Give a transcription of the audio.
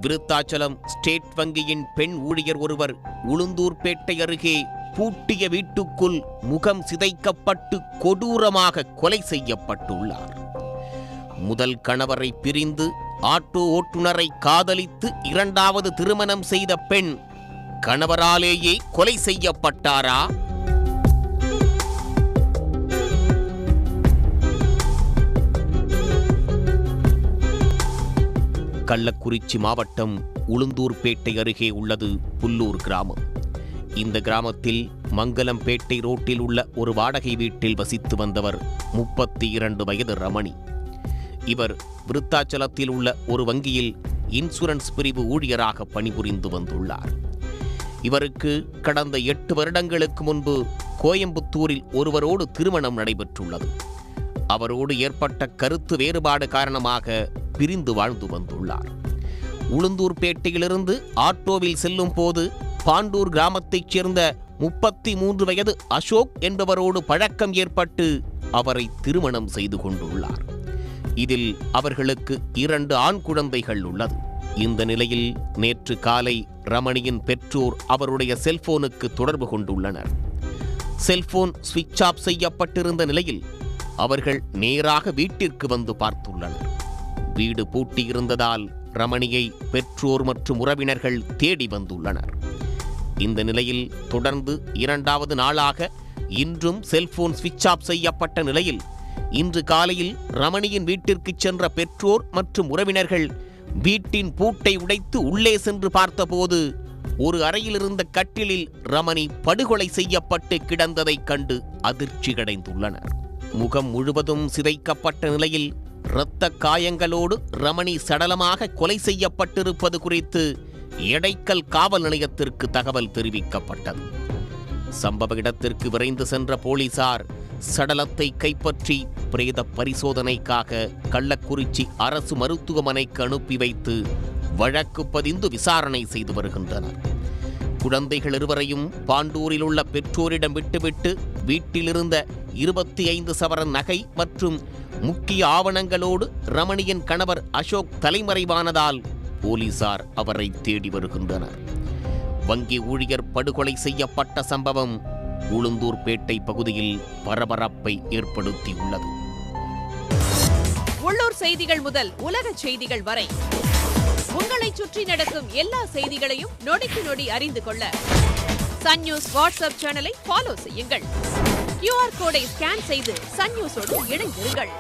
Virudhachalam state வங்கியின் பெண் ஊழியர் ஒருவர் உளுந்தூர்பேட்டை அருகே பூட்டிய வீட்டுக்குள் முகம் சிதைக்கப்பட்டு கொடூரமாக கொலை செய்யப்பட்டுள்ளார். முதல் கணவரை பிரிந்து ஆட்டோ ஓட்டுநரை காதலித்து இரண்டாவது திருமணம் செய்த பெண் கணவராலேயே கொலை செய்யப்பட்டாரா? கள்ளக்குறிச்சி மாவட்டம் உளுந்தூர்பேட்டை அருகே உள்ளது புல்லூர் கிராமம். இந்த கிராமத்தில் மங்கலம்பேட்டை ரோட்டில் உள்ள ஒரு வாடகை வீட்டில் வசித்து வந்தவர் 32 வயது ரமணி. இவர் விருத்தாச்சலத்தில் உள்ள ஒரு வங்கியில் இன்சூரன்ஸ் பிரிவு ஊழியராக பணிபுரிந்து வந்துள்ளார். இவருக்கு கடந்த 8 வருடங்களுக்கு முன்பு கோயம்புத்தூரில் ஒருவரோடு திருமணம் நடைபெற்றுள்ளது. அவரோடு ஏற்பட்ட கருத்து வேறுபாடு காரணமாக பிரிந்து வாழ்ந்து வந்துள்ளார். உளுந்தூர்பேட்டையிலிருந்து ஆட்டோவில் செல்லும் போது பாண்டூர் கிராமத்தைச் சேர்ந்த 33 வயது அசோக் என்பவரோடு பழக்கம் ஏற்பட்டு அவரை திருமணம் செய்து கொண்டுள்ளார். இதில் அவர்களுக்கு 2 ஆண் குழந்தைகள் உள்ளது. இந்த நிலையில் நேற்று காலை ரமணியின் பெற்றோர் அவருடைய செல்போனுக்கு தொடர்பு கொண்டுள்ளனர். செல்போன் சுவிட்ச் ஆஃப் செய்யப்பட்டிருந்த நிலையில் அவர்கள் நேராக வீட்டிற்கு வந்து பார்த்துள்ளனர். வீடு பூட்டியிருந்ததால் ரமணியை பெற்றோர் மற்றும் உறவினர்கள் தேடி வந்துள்ளனர். இந்த நிலையில் தொடர்ந்து 2வது நாளாக இன்றும் செல்போன் சுவிட்ச் ஆஃப் செய்யப்பட்ட நிலையில் இன்று காலையில் ரமணியின் வீட்டிற்கு சென்ற பெற்றோர் மற்றும் உறவினர்கள் வீட்டின் பூட்டை உடைத்து உள்ளே சென்று பார்த்தபோது ஒரு அறையில் இருந்த கட்டிலில் ரமணி படுகொலை செய்யப்பட்டு கிடந்ததைக் கண்டு அதிர்ச்சியடைந்துள்ளனர். முகம் முழுவதும் சிதைக்கப்பட்ட நிலையில் இரத்த காயங்களோடு ரமணி சடலமாக கொலை செய்யப்பட்டிருப்பது குறித்து எடைக்கல் காவல் நிலையத்திற்கு தகவல் தெரிவிக்கப்பட்டது. சம்பவ இடத்திற்கு விரைந்து சென்ற போலீசார் சடலத்தை கைப்பற்றி பிரேத பரிசோதனைக்காக கள்ளக்குறிச்சி அரசு மருத்துவமனைக்கு அனுப்பி வைத்து வழக்கு பதிந்து விசாரணை செய்து வருகின்றனர். குழந்தைகள் இருவரையும் பாண்டூரில் உள்ள பெற்றோரிடம் விட்டுவிட்டு வீட்டிலிருந்த 25 சவரன் நகை மற்றும் முக்கிய ஆவணங்களோடு ரமணியின் கணவர் அசோக் தலைமறைவானதால் போலீசார் அவரை தேடி வருகின்றனர். வங்கி ஊழியர் படுகொலை செய்யப்பட்ட சம்பவம் உளுந்தூர்பேட்டை பகுதியில் பரபரப்பை ஏற்படுத்தியுள்ளது. உள்ளூர் செய்திகள் முதல் உலக செய்திகள் வரை உங்களை சுற்றி நடக்கும் எல்லா செய்திகளையும் நொடிக்கு நொடி அறிந்து கொள்ள சன் நியூஸ் வாட்ஸ்அப் சேனலை ஃபாலோ செய்யுங்கள். QR கோடை ஸ்கேன் செய்து சன் நியூஸோடு இணைந்திருங்கள்.